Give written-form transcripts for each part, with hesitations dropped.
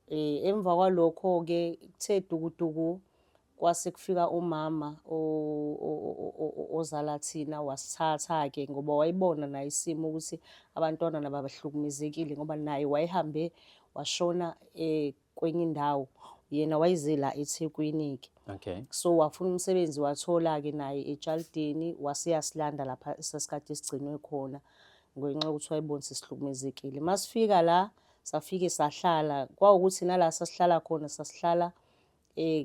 Emva kwalokho-ke kuthe dukuduku kwase kufika umama ozala thina wasithatha-ke ngoba wayibona naye isimo ukuthi abantwana nabo bahlukumezekile ngoba naye wayehambe washona kwenye indawo, yena wayeze la eThekwini-ke. Okay. So wafuna umsebenzi wathola-ke naye eTshalideni waseyasilanda lapha esasikade sigcinwe khona ngenxa yokuthi wayebona sesihlukumezekile. Masifika la safike sahlala kwawukuthi nala sasihlala khona sasihlala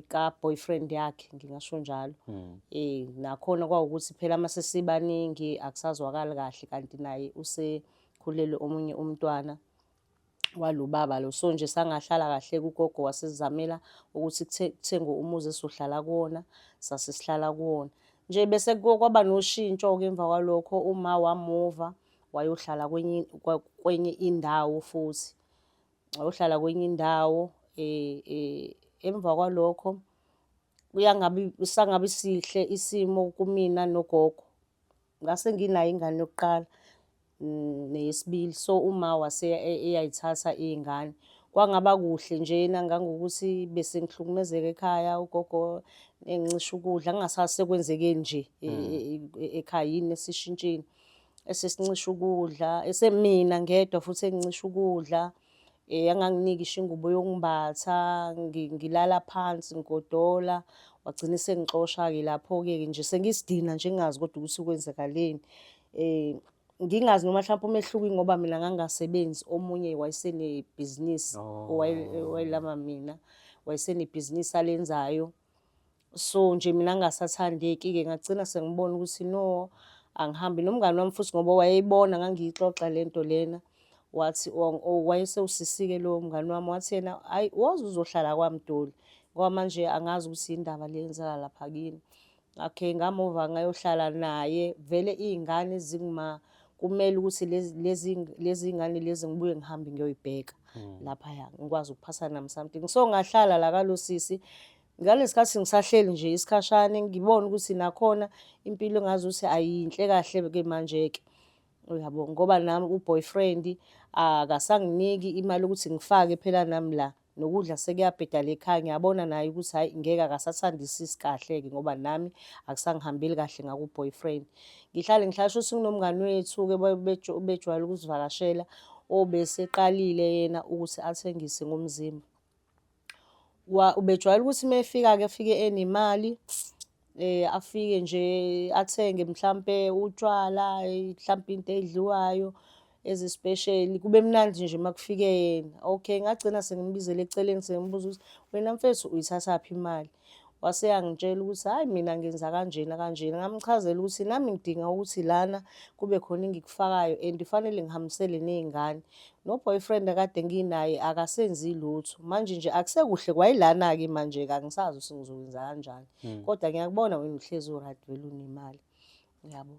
ka-boyfriend yakhe ngingasho njalo. Nakhona kwawukuthi phela mase sibaningi akusazwakali kahle kanti naye usekhulelwe omunye umntwana walo baba lo. So nje sangahlala kahle kugogo wasesizamela ukuthi kuthengwe umuzi esizohlala kuwona, sasesihlala kuwona. Nje bese kwaba noshintsho-ke emva kwalokho uma wamuva wayohlala kwenye indawo futhi. Wayohlala kwenye indawo emva kwalokho sangabi sihle isimo kumina nogogo. Ngase nginayo ingane yokuqala neyesibili. So uma eyayithatha iy'ngane. Kwangaba kuhle njena ngangokuthi bese ngihlukumezeka ekhaya, ugogo engicisha ukudla, kungasazi sekwenzekeni nje ekhaya yini esishintshile. Esesincisha ukudla, esemina ngedwa futhi engicisha ukudla. Anganginika ingubo yokimbatha, ngilala phansi ngigodola. Wagcina esengixosha-ke lapho-ke nje sengisidina nje ngingazi kodwa ukuthi kwenzakaleni. Ngingazi noma mhlampe umehluko ingoba mina ngangingasebenzi, omunye wayesenebhizinisi owayelama mina, wayesenebhizinisi alenzayo. So nje mina ngingasathandeki-ke ngagcina sengibona ukuthi no, angihambi nomngani wami futhi ngoba wayeyibona ngangiyixoxa lento lena. Wathi wayesewusisi-ke lowo mngani wami wathi yena, hhayi woza uzohlala kwaMdoli ngoba manje angazi ukuthi yindaba le eyenzakala lapha kini. Okay, ngamuva ngayohlala naye, vele iy'ngane kumele ukuthi lezi ngane lezi ngibuye ngihambe ngiyoy'bheka laphaya ngikwazi ukuphasa nami something. So ngahlala la kalo sisi ngalesi sikhathi ngisahleli nje isikhashane ngibona ukuthi nakhona impilo engazuthi ayinhle kahle-ke manje-ke. Uyabo, ngoba nami u-boyfriend akasanginiki imali yokuthi ngifake phela nami la nokudla sekuyabhedala ekhaya. Ngiyabona naye ukuthi hhayi ngeke akasathandisisi kahle-ke ngoba nami akusangihambeli kahle ngaku boyfriend. Ngihlale shuthi kunomngani wethu-ke bejwayele ukusivakashela obeseqalile yena ukuthi athengise ngomzimba. Ubejwayele ukuthi uma efika-ke afike enemali, afike nje athenge mhlampe utshwala, mhlampe into edliwayo ezisipesheli, kube mnandi nje uma kufike yena. Okay, ngagcina sengimbizela eceleni sengibuza ukuthi wena mfethu uyithathaphi imali? Wase eyangitshela ukuthi hhayi mina ngenza kanjena kanjena. Ngamchazela ukuthi nami ngidinga ukuthi lana kube khona engikufakayo and kufanele ngihambisele ney'ngane. No-boyfriend akade nginaye akasenzi lutho. Manje nje akusekuhle kwayilana-ke manje-ke angisazi ukuthi ngizokwenza kanjani. Kodwa ngiyakubona wena uhlezi u-right vele unemali, yabo.